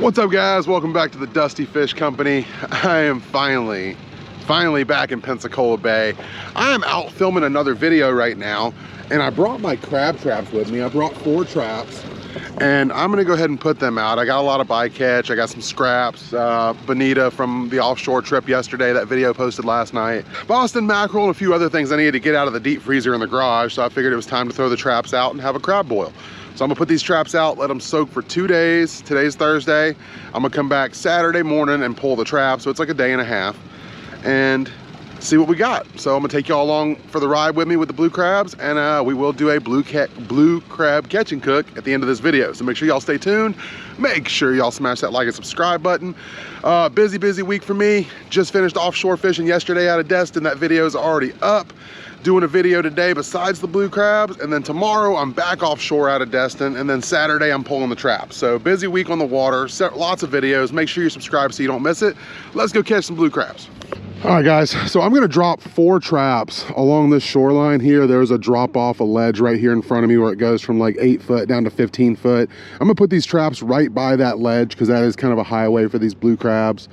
What's up, guys? Welcome back to the Dusty Fish Company. I am finally back in Pensacola Bay. I am out filming another video right now, and I brought my crab traps with me. I brought 4 traps, and I'm gonna go ahead and put them out. I got a lot of bycatch. I got some scraps, bonita from the offshore trip yesterday, that video posted last night, Boston mackerel, and a few other things I needed to get out of the deep freezer in the garage, so I figured it was time to throw the traps out and have a crab boil. So I'm gonna put these traps out, let them soak for 2 days. Today's Thursday. I'm gonna come back Saturday morning and pull the trap, so it's like a day and a half, and see what we got. So I'm gonna take y'all along for the ride with me with the blue crabs, and we will do a blue crab catch and cook at the end of this video. So make sure y'all stay tuned. Make sure y'all smash that like and subscribe button. Busy week for me. Just finished offshore fishing yesterday out of Destin. That video is already up. Doing a video today besides the blue crabs, and then tomorrow I'm back offshore out of Destin, and then Saturday I'm pulling the traps. So busy week on the water, lots of videos. Make sure you subscribe so you don't miss it. Let's go catch some blue crabs. All right, guys, so I'm gonna drop 4 traps along this shoreline here. There's a drop off a ledge right here in front of me where it goes from like 8 foot down to 15 foot. I'm gonna put these traps right by that ledge because that is kind of a highway for these blue crabs.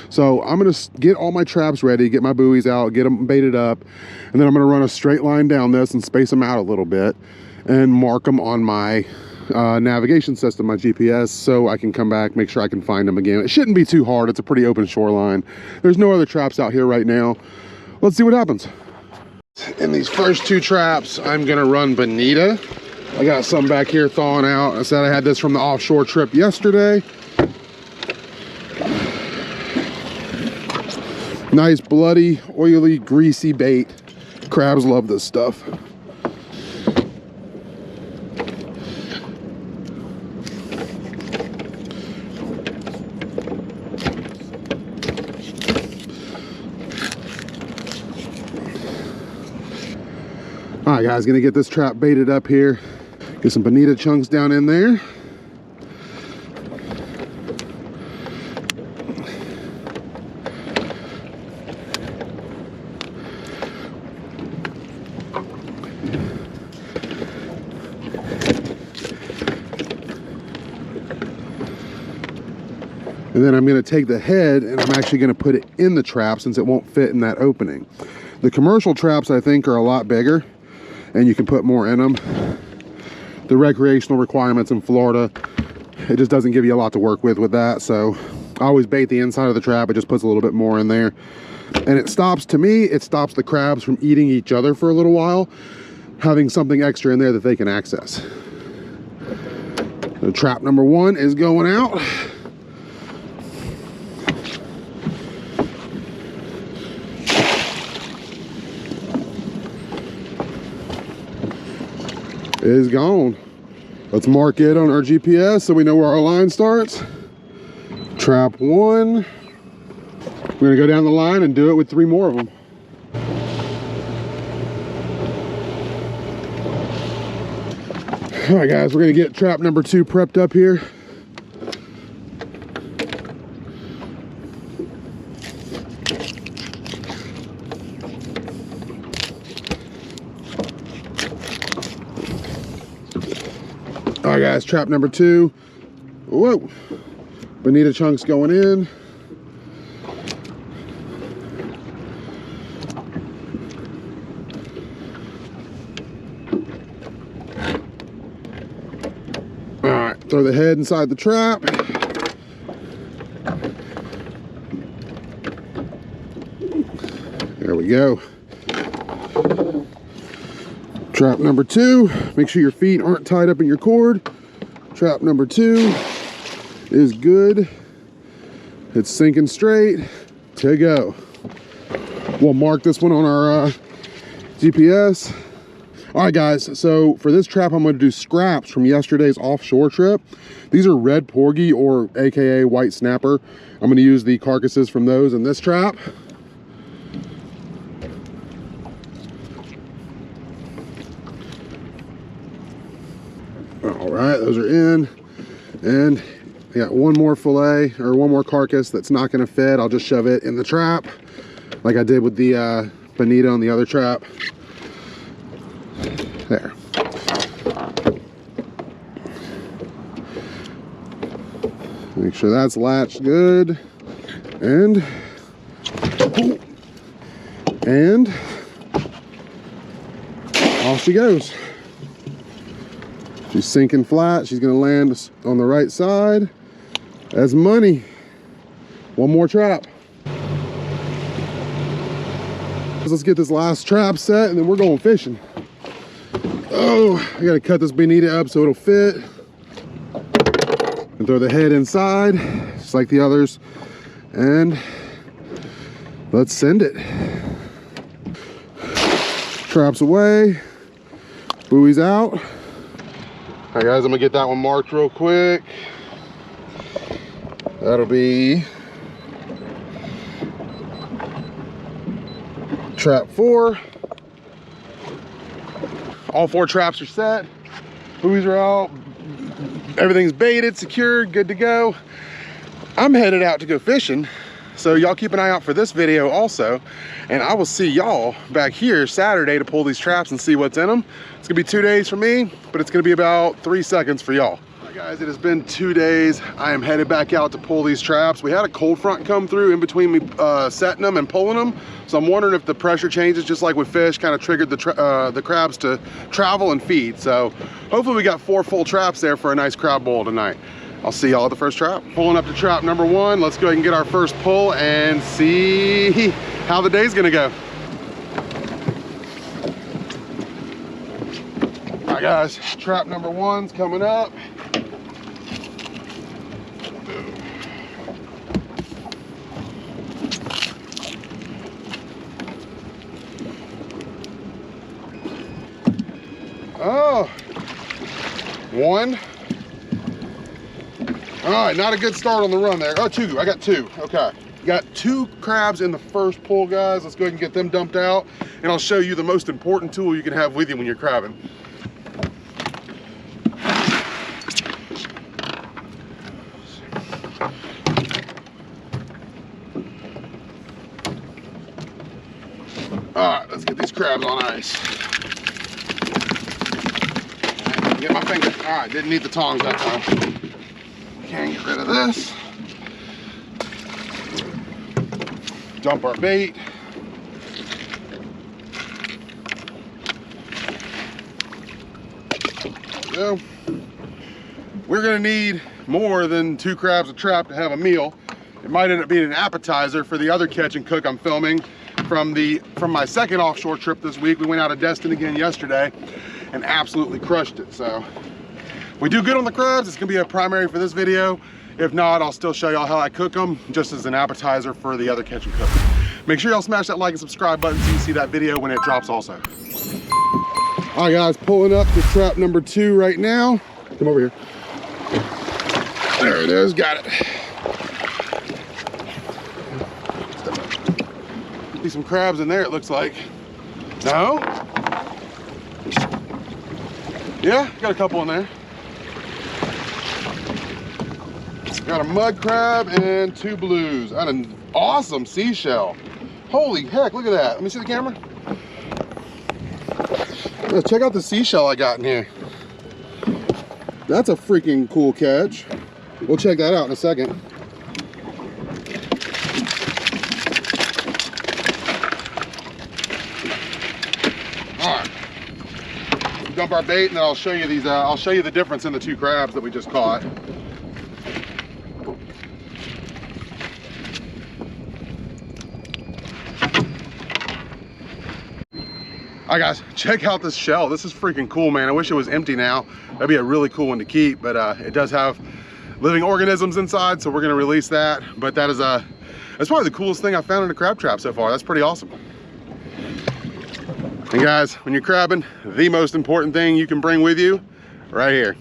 So I'm gonna get all my traps ready, get my buoys out, get them baited up, and then I'm gonna run a straight line down this and space them out a little bit and mark them on my navigation system, my GPS, so I can come back, make sure I can find them again. It shouldn't be too hard. It's a pretty open shoreline. There's no other traps out here right now. Let's see what happens. In these first 2 traps, I'm gonna run bonita. I got some back here thawing out. I said I had this from the offshore trip yesterday. Nice, bloody, oily, greasy bait. Crabs love this stuff. All right, guys, gonna get this trap baited up here. Get some bonita chunks down in there. And then I'm gonna take the head and I'm actually gonna put it in the trap since it won't fit in that opening. The commercial traps, I think, are a lot bigger and you can put more in them. The recreational requirements in Florida, it just doesn't give you a lot to work with that. So I always bait the inside of the trap. It just puts a little bit more in there. And it stops, to me, it stops the crabs from eating each other for a little while, having something extra in there that they can access. So trap number 1 is going out. Is gone. Let's mark it on our GPS so we know where our line starts. Trap 1. We're gonna go down the line and do it with 3 more of them. All right, guys, we're gonna get trap number 2 prepped up here. All right, guys, trap number 2. Whoa, bonita chunks going in. All right, throw the head inside the trap. There we go. Trap number 2, make sure your feet aren't tied up in your cord. Trap number 2 is good. It's sinking straight to go. We'll mark this one on our GPS. All right, guys, so for this trap, I'm gonna do scraps from yesterday's offshore trip. These are red porgy, or AKA white snapper. I'm gonna use the carcasses from those in this trap. All right, those are in, and I got one more fillet, or one more carcass that's not gonna fit. I'll just shove it in the trap like I did with the bonita on the other trap. There. Make sure that's latched good. And off she goes. She's sinking flat. She's gonna land on the right side. That's money. One more trap. Let's get this last trap set and then we're going fishing. Oh, I gotta cut this bonita up so it'll fit. And throw the head inside, just like the others. And let's send it. Traps away, buoys out. All right guys, I'm gonna get that one marked real quick. That'll be trap 4. All 4 traps are set, buoys are out, everything's baited, secured, good to go. I'm headed out to go fishing, so y'all keep an eye out for this video also, and I will see y'all back here Saturday to pull these traps and see what's in them. It's gonna be 2 days for me, but it's gonna be about 3 seconds for y'all. All right guys, it has been 2 days. I am headed back out to pull these traps. We had a cold front come through in between me setting them and pulling them, so I'm wondering if the pressure changes, just like with fish, kind of triggered the crabs to travel and feed. So hopefully we got 4 full traps there for a nice crab boil tonight. I'll see y'all at the first trap. Pulling up to trap number 1. Let's go ahead and get our first pull and see how the day's gonna go. All right guys, trap number 1's coming up. Oh, 1. All right, not a good start on the run there. Oh, 2, I got 2, okay. Got 2 crabs in the first pull, guys. Let's go ahead and get them dumped out, and I'll show you the most important tool you can have with you when you're crabbing. All right, let's get these crabs on ice. Get my finger. All right, didn't need the tongs that time. Can't get rid of this. Dump our bait. There we go. We're gonna need more than 2 crabs a trap to have a meal. It might end up being an appetizer for the other catch and cook I'm filming from my second offshore trip this week. We went out of Destin again yesterday and absolutely crushed it. So if we do good on the crabs, it's gonna be a primary for this video. If not, I'll still show y'all how I cook them just as an appetizer for the other catch and cook. Make sure y'all smash that like and subscribe button so you see that video when it drops also. All right guys, pulling up to trap number 2 right now. Come over here. There it is, got it. See some crabs in there, it looks like. No? Yeah, got a couple in there. Got a mud crab and 2 blues and an awesome seashell. Holy heck, look at that. Let me see the camera. Let's check out the seashell I got in here. That's a freaking cool catch. We'll check that out in a second. All right. Dump our bait and then I'll show you these. I'll show you the difference in the 2 crabs that we just caught. All right guys, check out this shell. This is freaking cool, man. I wish it was empty now. That'd be a really cool one to keep, but it does have living organisms inside, so we're gonna release that. But that is that's probably the coolest thing I've found in a crab trap so far. That's pretty awesome. And guys, when you're crabbing, the most important thing you can bring with you, right here.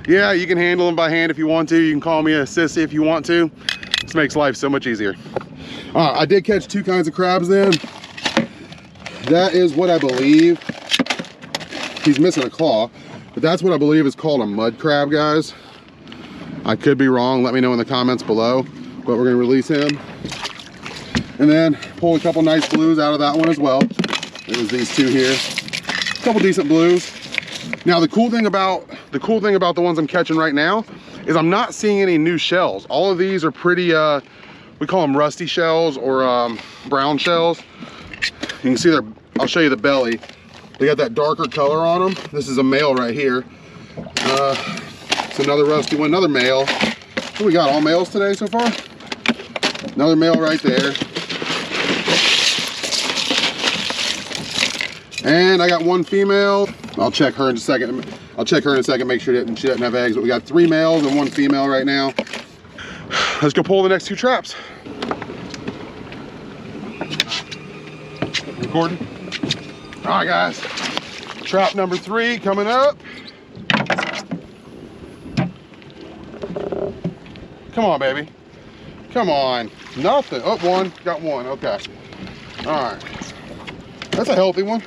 Yeah, you can handle them by hand if you want to. You can call me a sissy if you want to. This makes life so much easier. All right, I did catch 2 kinds of crabs then. That is what I believe. He's missing a claw, but that's what I believe is called a mud crab, guys. I could be wrong. Let me know in the comments below, but we're gonna release him. And then pull a couple nice blues out of that one as well. There's these 2 here. A couple decent blues. Now the cool thing about the ones I'm catching right now is I'm not seeing any new shells. All of these are pretty, we call them rusty shells or brown shells. You can see they're, I'll show you the belly. They got that darker color on them. This is a male right here. It's another rusty one, another male. What we got, all males today so far? Another male right there. And I got one female. I'll check her in a second. Make sure that she doesn't have eggs, but we got 3 males and 1 female right now. Let's go pull the next 2 traps. Recording? All right, guys. Trap number 3 coming up. Come on, baby. Come on. Nothing. Oh, 1. Got 1. Okay. All right. That's a healthy one.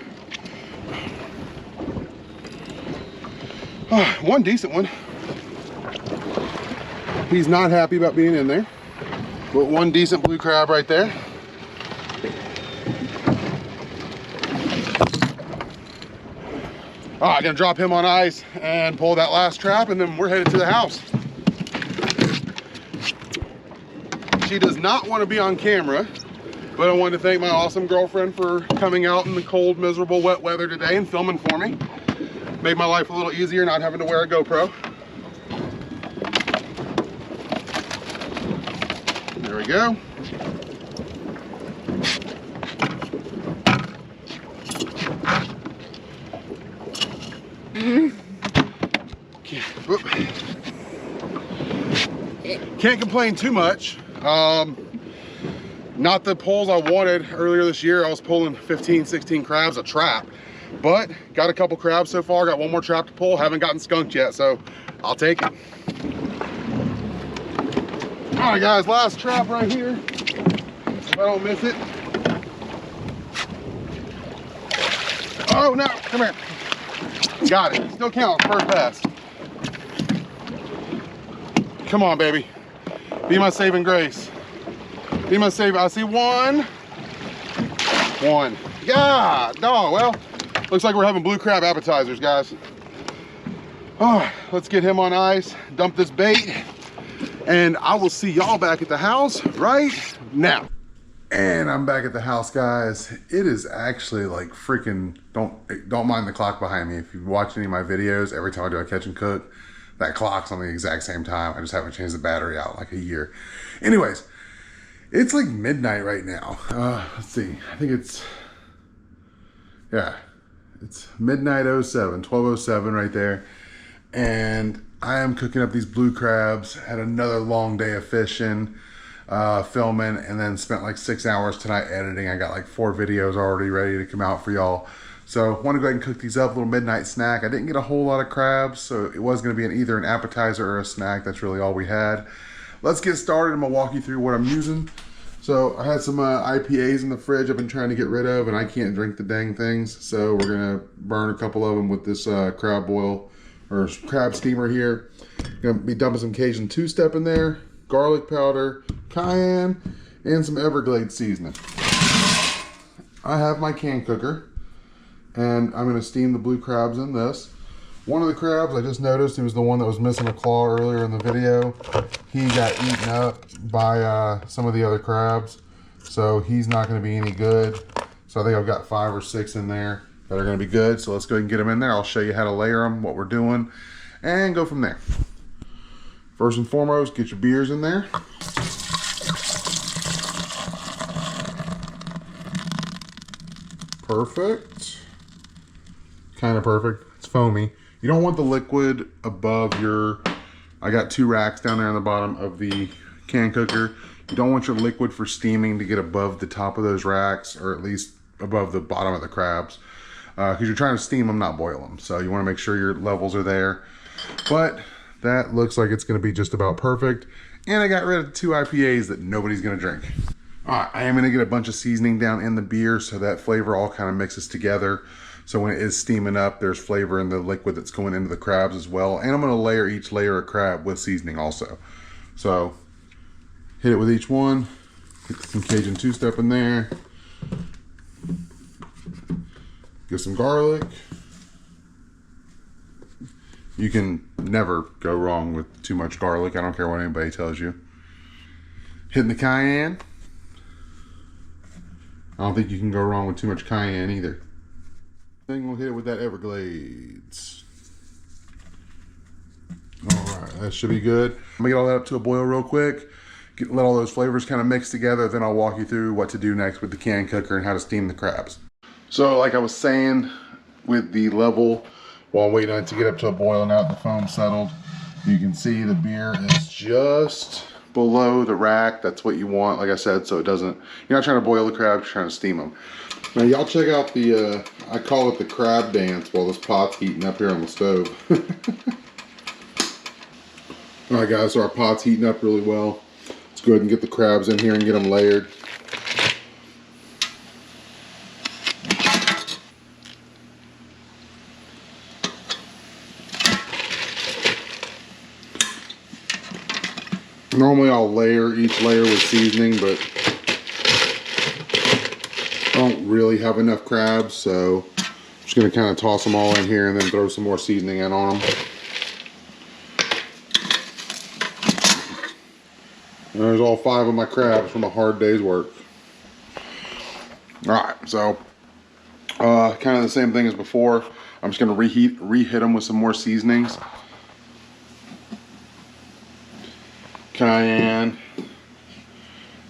One decent one. He's not happy about being in there. But 1 decent blue crab right there. All right, gonna drop him on ice and pull that last trap, and then we're headed to the house. She does not want to be on camera, but I wanted to thank my awesome girlfriend for coming out in the cold, miserable, wet weather today and filming for me. Made my life a little easier not having to wear a GoPro. There we go. Can't complain too much. Not the pulls I wanted earlier this year. I was pulling 15, 16 crabs a trap, but got a couple crabs so far. Got 1 more trap to pull. Haven't gotten skunked yet, so I'll take it. All right, guys, last trap right here. If I don't miss it. Oh no, come here. Got it. Still counts. First pass. Come on, baby. Be my saving grace. Be my saving. I see 1. 1. God, dog. Well, looks like we're having blue crab appetizers, guys. All right, let's get him on ice, dump this bait, and I will see y'all back at the house right now. And I'm back at the house, guys. It is actually like freaking, don't mind the clock behind me. If you watch any of my videos, every time I do a catch and cook, that clock's on the exact same time. I just haven't changed the battery out in like a year. Anyways, it's like midnight right now. Let's see, I think it's midnight 07, 12:07 right there. And I am cooking up these blue crabs. Had another long day of fishing, filming, and then spent like 6 hours tonight editing. I got like 4 videos already ready to come out for y'all. So I want to go ahead and cook these up, a little midnight snack. I didn't get a whole lot of crabs, so it was going to be either an appetizer or a snack. That's really all we had. Let's get started. I'm going to walk you through what I'm using. So I had some IPAs in the fridge I've been trying to get rid of, and I can't drink the dang things. So we're going to burn a couple of them with this crab boil or crab steamer here. Going to be dumping some Cajun two-step in there, garlic powder, cayenne, and some Everglades seasoning. I have my can cooker, and I'm going to steam the blue crabs in this. One of the crabs, I just noticed, he was the one that was missing a claw earlier in the video. He got eaten up by some of the other crabs, so he's not going to be any good. So I think I've got 5 or 6 in there that are going to be good. So let's go ahead and get them in there. I'll show you how to layer them, what we're doing, and go from there. First and foremost, get your beers in there. Perfect. Kind of perfect. It's foamy. You don't want the liquid above your, I got 2 racks down there on the bottom of the can cooker. You don't want your liquid for steaming to get above the top of those racks, or at least above the bottom of the crabs, because you're trying to steam them, not boil them. So you want to make sure your levels are there. But that looks like it's going to be just about perfect. And I got rid of 2 IPAs that nobody's going to drink. All right, I am going to get a bunch of seasoning down in the beer so that flavor all kind of mixes together. So when it is steaming up, there's flavor in the liquid that's going into the crabs as well. And I'm going to layer each layer of crab with seasoning also. So hit it with each one. Get some Cajun two-step in there. Get some garlic. You can never go wrong with too much garlic. I don't care what anybody tells you. Hitting the cayenne. I don't think you can go wrong with too much cayenne either. Then we'll hit it with that Everglades. All right, that should be good. I'm gonna get all that up to a boil real quick. Let all those flavors kind of mix together. Then I'll walk you through what to do next with the can cooker and how to steam the crabs. So like I was saying, with the level, while waiting on it to get up to a boil, now that the foam settled, you can see the beer is just below the rack. That's what you want, like I said, so it doesn't, you're not trying to boil the crabs, you're trying to steam them. Now y'all check out the, I call it the crab dance while this pot's heating up here on the stove. All right guys, so our pot's heating up really well. Let's go ahead and get the crabs in here and get them layered. Normally I'll layer each layer with seasoning, but I don't really have enough crabs, so I'm just gonna kind of toss them all in here and then throw some more seasoning in on them. And there's all 5 of my crabs from a hard day's work. All right, so kind of the same thing as before. I'm just gonna reheat them with some more seasonings. Cayenne.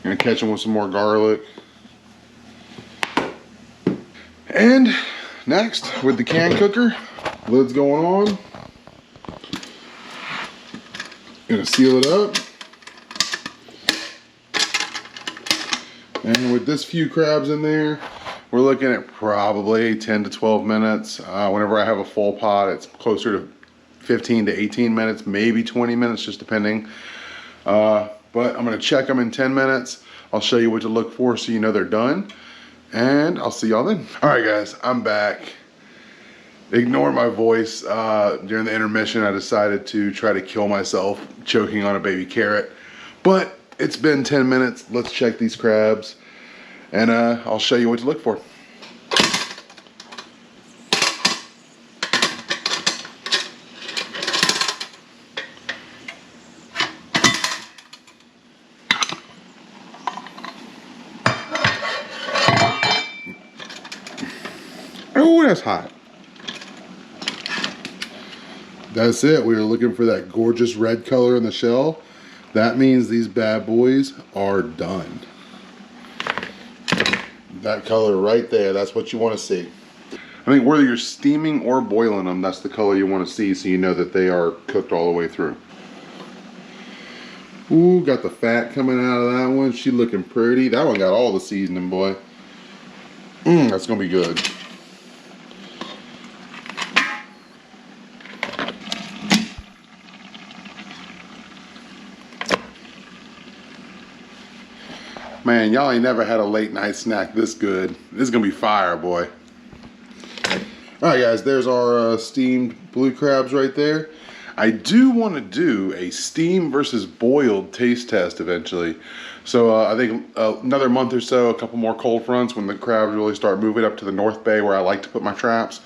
Gonna catch them with some more garlic. And next, with the can cooker, lid's going on. Gonna seal it up. And with this few crabs in there, we're looking at probably 10 to 12 minutes. Whenever I have a full pot, it's closer to 15 to 18 minutes, maybe 20 minutes, just depending. But I'm gonna check them in 10 minutes. I'll show you what to look for so you know they're done. And I'll see y'all then. All right guys, I'm back. Ignore my voice. During the intermission, I decided to try to kill myself choking on a baby carrot. But it's been 10 minutes. Let's check these crabs. And I'll show you what to look for. Oh, that's hot. That's it. We were looking for that gorgeous red color in the shell. That means these bad boys are done. That color right there, that's what you want to see. I think whether you're steaming or boiling them, that's the color you want to see so you know that they are cooked all the way through. Ooh, got the fat coming out of that one. She looking pretty. That one got all the seasoning, boy. That's going to be good. Man, y'all ain't never had a late night snack this good. This is gonna be fire, boy. All right, guys, there's our steamed blue crabs right there. I do want to do a steam versus boiled taste test eventually. So I think another month or so, a couple more cold fronts when the crabs really start moving up to the North Bay where I like to put my traps.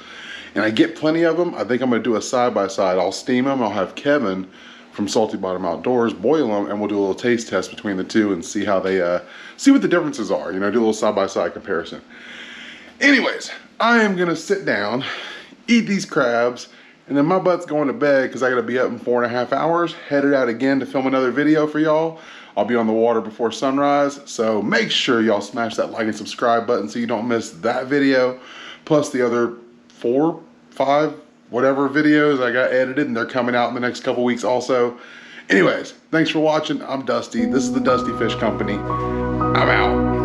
And I get plenty of them. I think I'm gonna do a side-by-side. I'll steam them, I'll have Kevin from Salty Bottom Outdoors boil them, and we'll do a little taste test between the two and see how they, see what the differences are, you know, do a little side-by-side comparison. Anyways, I am gonna sit down, eat these crabs, and then my butt's going to bed because I gotta be up in 4.5 hours, headed out again to film another video for y'all. I'll be on the water before sunrise, so make sure y'all smash that like and subscribe button so you don't miss that video, plus the other 4, 5, whatever videos I got edited, and they're coming out in the next couple weeks also. Anyways, thanks for watching. I'm Dusty. This is the Dusty Fish Company. I'm out.